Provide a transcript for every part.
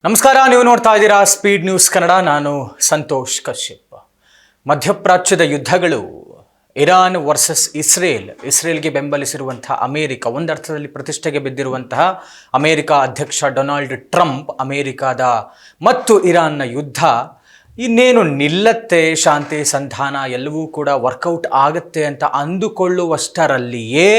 ನಮಸ್ಕಾರ, ನೀವು ನೋಡ್ತಾ ಇದ್ದೀರಾ ಸ್ಪೀಡ್ ನ್ಯೂಸ್ ಕನ್ನಡ. ನಾನು ಸಂತೋಷ್ ಕಶ್ಯಪ್. ಮಧ್ಯಪ್ರಾಚ್ಯದ ಯುದ್ಧಗಳು, ಇರಾನ್ ವರ್ಸಸ್ ಇಸ್ರೇಲ್ಗೆ ಬೆಂಬಲಿಸಿರುವಂತಹ ಅಮೆರಿಕ, ಒಂದರ್ಥದಲ್ಲಿ ಪ್ರತಿಷ್ಠೆಗೆ ಬಿದ್ದಿರುವಂತಹ ಅಮೆರಿಕ ಅಧ್ಯಕ್ಷ ಡೊನಾಲ್ಡ್ ಟ್ರಂಪ್, ಅಮೆರಿಕದ ಮತ್ತು ಇರಾನ್ನ ಯುದ್ಧ ಇನ್ನೇನು ನಿಲ್ಲತ್ತೆ, ಶಾಂತಿ ಸಂಧಾನ ಎಲ್ಲವೂ ಕೂಡ ವರ್ಕೌಟ್ ಆಗುತ್ತೆ ಅಂತ ಅಂದುಕೊಳ್ಳುವಷ್ಟರಲ್ಲಿಯೇ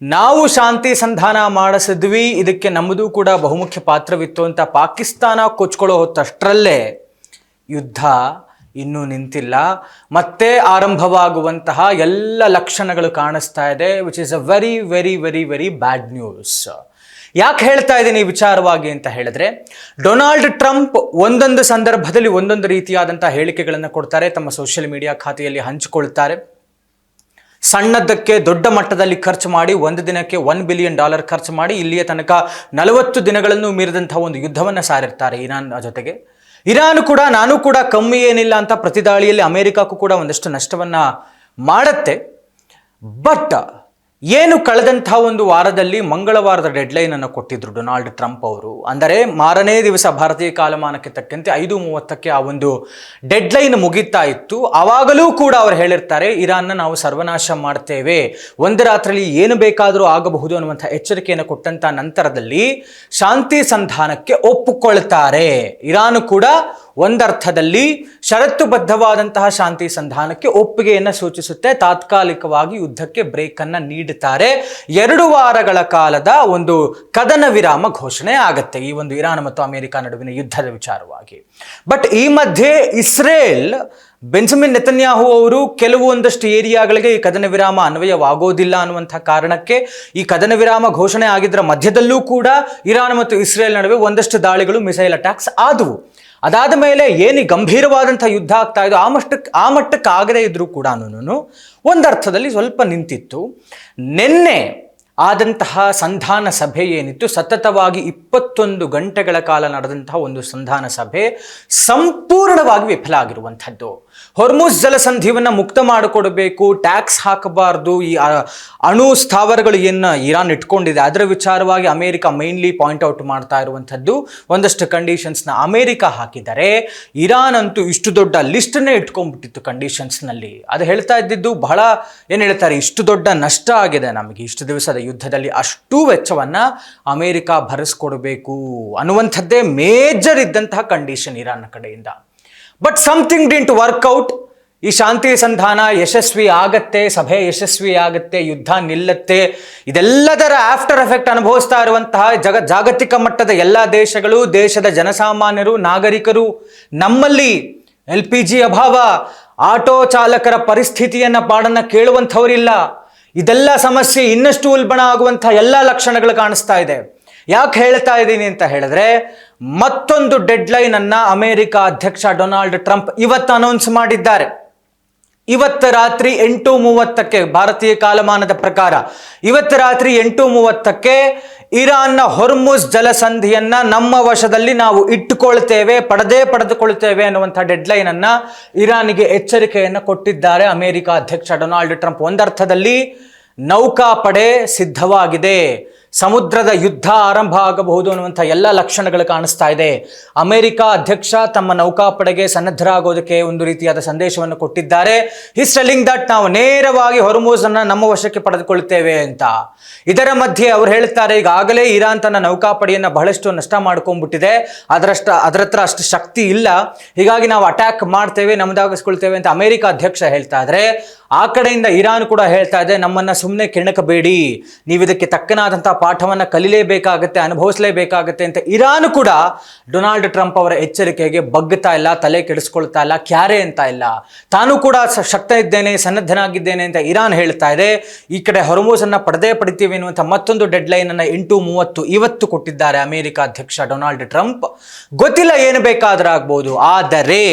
ನಾವು ಶಾಂತಿ ಸಂಧಾನ ಮಾಡಿಸಿದ್ವಿ, ಇದಕ್ಕೆ ನಮ್ಮದು ಕೂಡ ಬಹುಮುಖ್ಯ ಪಾತ್ರವಿತ್ತು ಅಂತ ಪಾಕಿಸ್ತಾನ ಕೊಚ್ಕೊಳ್ಳೋ ಹೊತ್ತಷ್ಟರಲ್ಲೇ ಯುದ್ಧ ಇನ್ನೂ ನಿಂತಿಲ್ಲ, ಮತ್ತೆ ಆರಂಭವಾಗುವಂತಹ ಎಲ್ಲ ಲಕ್ಷಣಗಳು ಕಾಣಿಸ್ತಾ ಇದೆ, which is a very very very very bad news. ಯಾಕೆ ಹೇಳ್ತಾ ಇದ್ದೀನಿ ಈ ವಿಚಾರವಾಗಿ ಅಂತ ಹೇಳಿದ್ರೆ, ಡೊನಾಲ್ಡ್ ಟ್ರಂಪ್ ಒಂದೊಂದು ಸಂದರ್ಭದಲ್ಲಿ ಒಂದೊಂದು ರೀತಿಯಾದಂತಹ ಹೇಳಿಕೆಗಳನ್ನು ಕೊಡ್ತಾರೆ, ತಮ್ಮ ಸೋಷಿಯಲ್ ಮೀಡಿಯಾ ಖಾತೆಯಲ್ಲಿ ಹಂಚಿಕೊಳ್ತಾರೆ. ಸಣ್ಣದಕ್ಕೆ ದೊಡ್ಡ ಮಟ್ಟದಲ್ಲಿ ಖರ್ಚು ಮಾಡಿ, ಒಂದು ದಿನಕ್ಕೆ $1 ಬಿಲಿಯನ್ ಖರ್ಚು ಮಾಡಿ ಇಲ್ಲಿಯ ತನಕ 40 ದಿನಗಳನ್ನು ಮೀರಿದಂತಹ ಒಂದು ಯುದ್ಧವನ್ನು ಸಾರಿರ್ತಾರೆ ಇರಾನ್ ಜೊತೆಗೆ. ಇರಾನ್ ಕೂಡ ನಾನು ಕೂಡ ಕಮ್ಮಿ ಏನಿಲ್ಲ ಅಂತ ಪ್ರತಿದಾಳಿಯಲ್ಲಿ ಅಮೆರಿಕಕ್ಕೂ ಕೂಡ ಒಂದಷ್ಟು ನಷ್ಟವನ್ನು ಮಾಡುತ್ತೆ. ಬಟ್ ಏನು ಕಳೆದಂತಹ ಒಂದು ವಾರದಲ್ಲಿ ಮಂಗಳವಾರದ ಡೆಡ್ಲೈನ್ ಅನ್ನು ಕೊಟ್ಟಿದ್ರು ಡೊನಾಲ್ಡ್ ಟ್ರಂಪ್ ಅವರು. ಅಂದರೆ ಮಾರನೇ ದಿವಸ ಭಾರತೀಯ ಕಾಲಮಾನಕ್ಕೆ ತಕ್ಕಂತೆ 5:30ಕ್ಕೆ ಆ ಒಂದು ಡೆಡ್ಲೈನ್ ಮುಗಿತಾ ಇತ್ತು. ಆವಾಗಲೂ ಕೂಡ ಅವರು ಹೇಳಿರ್ತಾರೆ, ಇರಾನ್ನ ನಾವು ಸರ್ವನಾಶ ಮಾಡ್ತೇವೆ, ಒಂದು ರಾತ್ರಿಯಲ್ಲಿ ಏನು ಬೇಕಾದರೂ ಆಗಬಹುದು ಅನ್ನುವಂಥ ಎಚ್ಚರಿಕೆಯನ್ನು ಕೊಟ್ಟಂತ ನಂತರದಲ್ಲಿ ಶಾಂತಿ ಸಂಧಾನಕ್ಕೆ ಒಪ್ಪಿಕೊಳ್ತಾರೆ. ಇರಾನ್ ಕೂಡ ಒಂದರ್ಥದಲ್ಲಿ ಷರತ್ತುಬದ್ಧವಾದಂತಹ ಶಾಂತಿ ಸಂಧಾನಕ್ಕೆ ಒಪ್ಪಿಗೆಯನ್ನು ಸೂಚಿಸುತ್ತೆ. ತಾತ್ಕಾಲಿಕವಾಗಿ ಯುದ್ಧಕ್ಕೆ ಬ್ರೇಕ್ ಅನ್ನು ನೀಡುತ್ತಾರೆ. 2 ವಾರಗಳ ಕಾಲದ ಒಂದು ಕದನ ವಿರಾಮ ಘೋಷಣೆ ಆಗುತ್ತೆ ಈ ಒಂದು ಇರಾನ್ ಮತ್ತು ಅಮೆರಿಕ ನಡುವಿನ ಯುದ್ಧದ ವಿಚಾರವಾಗಿ. ಬಟ್ ಈ ಮಧ್ಯೆ ಇಸ್ರೇಲ್, ಬೆಂಜಮಿನ್ ನೆತನ್ಯಾಹು ಅವರು ಕೆಲವೊಂದಷ್ಟು ಏರಿಯಾಗಳಿಗೆ ಈ ಕದನ ವಿರಾಮ ಅನ್ವಯವಾಗೋದಿಲ್ಲ ಅನ್ನುವಂಥ ಕಾರಣಕ್ಕೆ ಈ ಕದನ ವಿರಾಮ ಘೋಷಣೆ ಆಗಿದ್ದರ ಮಧ್ಯದಲ್ಲೂ ಕೂಡ ಇರಾನ್ ಮತ್ತು ಇಸ್ರೇಲ್ ನಡುವೆ ಒಂದಷ್ಟು ದಾಳಿಗಳು, ಮಿಸೈಲ್ ಅಟ್ಯಾಕ್ಸ್ ಆದವು. ಅದಾದ ಮೇಲೆ ಏನು ಗಂಭೀರವಾದಂಥ ಯುದ್ಧ ಆಗ್ತಾ ಇದ್ದು ಆ ಮಟ್ಟಕ್ಕೆ ಆಗದೇ ಇದ್ರೂ ಕೂಡ ಒಂದರ್ಥದಲ್ಲಿ ಸ್ವಲ್ಪ ನಿಂತಿತ್ತು. ನಿನ್ನೆ ಆದಂತಹ ಸಂಧಾನ ಸಭೆ ಏನಿತ್ತು, ಸತತವಾಗಿ 21 ಗಂಟೆಗಳ ಕಾಲ ನಡೆದಂತಹ ಒಂದು ಸಂಧಾನ ಸಭೆ ಸಂಪೂರ್ಣವಾಗಿ ವಿಫಲ ಆಗಿರುವಂಥದ್ದು. ಹೊರ್ಮುಜ್ ಜಲಸಂಧಿಯನ್ನು ಮುಕ್ತ ಮಾಡಿಕೊಡಬೇಕು, ಟ್ಯಾಕ್ಸ್ ಹಾಕಬಾರ್ದು, ಈ ಅಣು ಸ್ಥಾವರಗಳು ಏನು ಇರಾನ್ ಇಟ್ಕೊಂಡಿದೆ ಅದರ ವಿಚಾರವಾಗಿ ಅಮೆರಿಕ ಮೈನ್ಲಿ ಪಾಯಿಂಟ್ ಔಟ್ ಮಾಡ್ತಾ ಇರುವಂಥದ್ದು. ಒಂದಷ್ಟು ಕಂಡೀಷನ್ಸ್ನ ಅಮೆರಿಕ ಹಾಕಿದರೆ, ಇರಾನ್ ಅಂತೂ ಇಷ್ಟು ದೊಡ್ಡ ಲಿಸ್ಟನ್ನೇ ಇಟ್ಕೊಂಡ್ಬಿಟ್ಟಿತ್ತು ಕಂಡೀಷನ್ಸ್ನಲ್ಲಿ. ಅದು ಹೇಳ್ತಾ ಇದ್ದಿದ್ದು ಬಹಳ ಏನು ಹೇಳ್ತಾರೆ, ಇಷ್ಟು ದೊಡ್ಡ ನಷ್ಟ ಆಗಿದೆ ನಮಗೆ ಇಷ್ಟು ದಿವಸದ ಯುದ್ಧದಲ್ಲಿ, ಅಷ್ಟು ವೆಚ್ಚವನ್ನು ಅಮೆರಿಕ ಭರಿಸ್ಕೊಡ್ಬೇಕು ಅನ್ನುವಂಥದ್ದೇ ಮೇಜರ್ ಇದ್ದಂತಹ ಕಂಡೀಷನ್ ಇರಾನ್ನ ಕಡೆಯಿಂದ. But something didn't work out. ಈ ಶಾಂತಿ ಸಂಧಾನ ಯಶಸ್ವಿ ಆಗತ್ತೆ, ಸಭೆ ಯಶಸ್ವಿ ಆಗತ್ತೆ, ಯುದ್ಧ ನಿಲ್ಲತ್ತೆ. ಇದೆಲ್ಲದರ ಆಫ್ಟರ್ ಎಫೆಕ್ಟ್ ಅನುಭವಿಸ್ತಾ ಇರುವಂತಹ ಜಾಗತಿಕ ಮಟ್ಟದ ಎಲ್ಲ ದೇಶಗಳು, ದೇಶದ ಜನಸಾಮಾನ್ಯರು, ನಾಗರಿಕರು. ನಮ್ಮಲ್ಲಿ LPG ಅಭಾವ, ಆಟೋ ಚಾಲಕರ ಪರಿಸ್ಥಿತಿಯನ್ನ ಪಾಡನ್ನ ಕೇಳುವಂಥವರಿಲ್ಲ. ಇದೆಲ್ಲ ಸಮಸ್ಯೆ ಇನ್ನಷ್ಟು ಉಲ್ಬಣ ಆಗುವಂತಹ ಎಲ್ಲ ಲಕ್ಷಣಗಳು ಕಾಣಿಸ್ತಾ ಇದೆ. ಯಾಕೆ ಹೇಳ್ತಾ ಇದ್ದೀನಿ ಅಂತ ಹೇಳಿದ್ರೆ, ಮತ್ತೊಂದು ಡೆಡ್ಲೈನ್ ಅನ್ನ ಅಮೆರಿಕ ಅಧ್ಯಕ್ಷ ಡೊನಾಲ್ಡ್ ಟ್ರಂಪ್ ಇವತ್ತು ಅನೌನ್ಸ್ ಮಾಡಿದ್ದಾರೆ. ಇವತ್ತು ರಾತ್ರಿ 8:30ಕ್ಕೆ ಭಾರತೀಯ ಕಾಲಮಾನದ ಪ್ರಕಾರ ಇವತ್ತು ರಾತ್ರಿ 8:30ಕ್ಕೆ ಇರಾನ್ನ ಹೊರ್ಮುಜ್ ಜಲಸಂಧಿಯನ್ನ ನಮ್ಮ ವಶದಲ್ಲಿ ನಾವು ಇಟ್ಟುಕೊಳ್ತೇವೆ, ಪಡೆದುಕೊಳ್ತೇವೆ ಅನ್ನುವಂಥ ಡೆಡ್ಲೈನ್ ಅನ್ನ ಇರಾನಿಗೆ ಎಚ್ಚರಿಕೆಯನ್ನು ಕೊಟ್ಟಿದ್ದಾರೆ ಅಮೆರಿಕ ಅಧ್ಯಕ್ಷ ಡೊನಾಲ್ಡ್ ಟ್ರಂಪ್. ಒಂದರ್ಥದಲ್ಲಿ ನೌಕಾಪಡೆ ಸಿದ್ಧವಾಗಿದೆ, ಸಮುದ್ರದ ಯುದ್ಧ ಆರಂಭ ಆಗಬಹುದು ಅನ್ನುವಂಥ ಎಲ್ಲ ಲಕ್ಷಣಗಳು ಕಾಣಿಸ್ತಾ ಇದೆ. ಅಮೆರಿಕ ಅಧ್ಯಕ್ಷ ತಮ್ಮ ನೌಕಾಪಡೆಗೆ ಸನ್ನದ್ಧರಾಗೋದಕ್ಕೆ ಒಂದು ರೀತಿಯಾದ ಸಂದೇಶವನ್ನು ಕೊಟ್ಟಿದ್ದಾರೆ. ಹಿಸ್ ಟೆಲ್ಲಿಂಗ್ ದಟ್ ನಾವು ನೇರವಾಗಿ ಹೊರ್ಮುಜ್ ಅನ್ನ ನಮ್ಮ ವಶಕ್ಕೆ ಪಡೆದುಕೊಳ್ತೇವೆ ಅಂತ. ಇದರ ಮಧ್ಯೆ ಅವರು ಹೇಳ್ತಾರೆ, ಈಗಾಗಲೇ ಇರಾನ್ ತನ್ನ ನೌಕಾಪಡೆಯನ್ನು ಬಹಳಷ್ಟು ನಷ್ಟ ಮಾಡ್ಕೊಂಡ್ಬಿಟ್ಟಿದೆ, ಅದರ ಹತ್ರ ಅಷ್ಟು ಶಕ್ತಿ ಇಲ್ಲ, ಹೀಗಾಗಿ ನಾವು ಅಟ್ಯಾಕ್ ಮಾಡ್ತೇವೆ, ನಮ್ಮದಾಗಿಸ್ಕೊಳ್ತೇವೆ ಅಂತ ಅಮೆರಿಕ ಅಧ್ಯಕ್ಷ ಹೇಳ್ತಾ ಇದ್ರೆ, ಆ ಕಡೆಯಿಂದ ಇರಾನ್ ಕೂಡ ಹೇಳ್ತಾ ಇದೆ, ನಮ್ಮನ್ನ ಸುಮ್ಮನೆ ಕೆಣಕಬೇಡಿ, ನೀವು ಇದಕ್ಕೆ ತಕ್ಕನಾದಂತಹ ಪಾಠವನ್ನು ಕಲಿಲೇಬೇಕಾಗತ್ತೆ, ಅನುಭವಿಸಲೇಬೇಕಾಗತ್ತೆ ಅಂತ ಇರಾನ್ ಕೂಡ ಡೊನಾಲ್ಡ್ ಟ್ರಂಪ್ ಅವರ ಎಚ್ಚರಿಕೆಗೆ ಬಗ್ಗುತ್ತಾ ಇಲ್ಲ, ತಲೆ ಕೆಡಿಸ್ಕೊಳ್ತಾ ಇಲ್ಲ, ಕ್ಯಾರೆ ಅಂತ ಇಲ್ಲ. ತಾನು ಕೂಡ ಶಕ್ತ ಇದ್ದೇನೆ, ಸನ್ನದ್ಧನಾಗಿದ್ದೇನೆ ಅಂತ ಇರಾನ್ ಹೇಳ್ತಾ ಇದೆ. ಈ ಕಡೆ ಹೊರ್ಮುಜ್ ಅನ್ನ ಪಡಿತೀವಿ ಅನ್ನುವಂಥ ಮತ್ತೊಂದು ಡೆಡ್ಲೈನ್ ಅನ್ನ 8:30 ಇವತ್ತು ಕೊಟ್ಟಿದ್ದಾರೆ ಅಮೆರಿಕ ಅಧ್ಯಕ್ಷ ಡೊನಾಲ್ಡ್ ಟ್ರಂಪ್. ಗೊತ್ತಿಲ್ಲ ಏನು ಬೇಕಾದರೂ ಆಗ್ಬೋದು, ಆದರೆ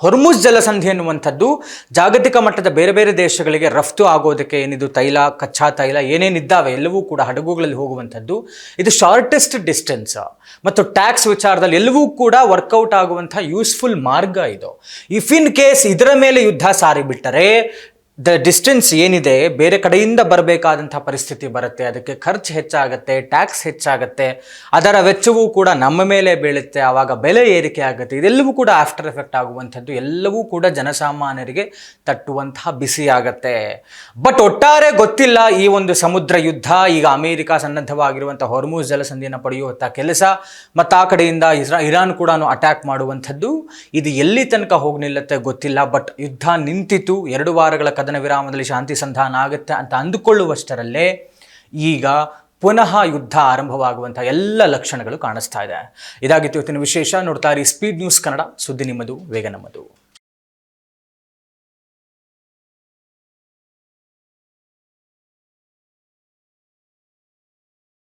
ಹೊರ್ಮುಜ್ ಜಲಸಂಧಿ ಎನ್ನುವಂಥದ್ದು ಜಾಗತಿಕ ಮಟ್ಟದ ಬೇರೆ ಬೇರೆ ದೇಶಗಳಿಗೆ ರಫ್ತು ಆಗೋದಕ್ಕೆ ಏನಿದು ತೈಲ, ಕಚ್ಚಾ ತೈಲ ಏನೇನಿದ್ದಾವೆ ಎಲ್ಲವೂ ಕೂಡ ಹಡಗುಗಳಲ್ಲಿ ಹೋಗುವಂಥದ್ದು. ಇದು ಶಾರ್ಟೆಸ್ಟ್ ಡಿಸ್ಟೆನ್ಸ್ ಮತ್ತು ಟ್ಯಾಕ್ಸ್ ವಿಚಾರದಲ್ಲಿ ಎಲ್ಲವೂ ಕೂಡ ವರ್ಕೌಟ್ ಆಗುವಂಥ ಯೂಸ್ಫುಲ್ ಮಾರ್ಗ ಇದು. ಇಫ್ ಇನ್ ಕೇಸ್ ಇದರ ಮೇಲೆ ಯುದ್ಧ ಸಾರಿಬಿಟ್ಟರೆ ಡಿಸ್ಟೆನ್ಸ್ ಏನಿದೆ ಬೇರೆ ಕಡೆಯಿಂದ ಬರಬೇಕಾದಂಥ ಪರಿಸ್ಥಿತಿ ಬರುತ್ತೆ, ಅದಕ್ಕೆ ಖರ್ಚು ಹೆಚ್ಚಾಗುತ್ತೆ, ಟ್ಯಾಕ್ಸ್ ಹೆಚ್ಚಾಗುತ್ತೆ, ಅದರ ವೆಚ್ಚವೂ ಕೂಡ ನಮ್ಮ ಮೇಲೆ ಬೀಳುತ್ತೆ, ಆವಾಗ ಬೆಲೆ ಏರಿಕೆ ಆಗುತ್ತೆ. ಇದೆಲ್ಲವೂ ಕೂಡ ಆಫ್ಟರ್ ಎಫೆಕ್ಟ್ ಆಗುವಂಥದ್ದು, ಎಲ್ಲವೂ ಕೂಡ ಜನಸಾಮಾನ್ಯರಿಗೆ ತಟ್ಟುವಂತಹ ಬಿಸಿ ಆಗತ್ತೆ. ಬಟ್ ಒಟ್ಟಾರೆ ಗೊತ್ತಿಲ್ಲ ಈ ಒಂದು ಸಮುದ್ರ ಯುದ್ಧ, ಈಗ ಅಮೇರಿಕ ಸನ್ನದ್ಧವಾಗಿರುವಂಥ ಹೊರ್ಮುಜ್ ಜಲಸಂಧಿಯನ್ನು ಪಡೆಯುವಂಥ ಕೆಲಸ ಮತ್ತು ಆ ಕಡೆಯಿಂದ ಇರಾನ್ ಕೂಡ ಅಟ್ಯಾಕ್ ಮಾಡುವಂಥದ್ದು, ಇದು ಎಲ್ಲಿ ತನಕ ಹೋಗಿ ನಿಲ್ಲುತ್ತೆ ಗೊತ್ತಿಲ್ಲ. ಬಟ್ ಯುದ್ಧ ನಿಂತಿತು, 2 ವಾರಗಳ ಕದನ ವಿರಾಮದಲ್ಲಿ ಶಾಂತಿ ಸಂಧಾನ ಆಗುತ್ತೆ ಅಂತ ಅಂದುಕೊಳ್ಳುವಷ್ಟರಲ್ಲೇ ಈಗ ಪುನಃ ಯುದ್ಧ ಆರಂಭವಾಗುವಂಥ ಎಲ್ಲ ಲಕ್ಷಣಗಳು ಕಾಣಿಸ್ತಾ ಇದೆ. ಇದಾಗಿತ್ತು ಇವತ್ತಿನ ವಿಶೇಷ. ನೋಡ್ತಾ ಇರಿ ಸ್ಪೀಡ್ ನ್ಯೂಸ್ ಕನ್ನಡ, ಸುದ್ದಿ ನಿಮ್ಮದು, ವೇಗ ನಮ್ಮದು.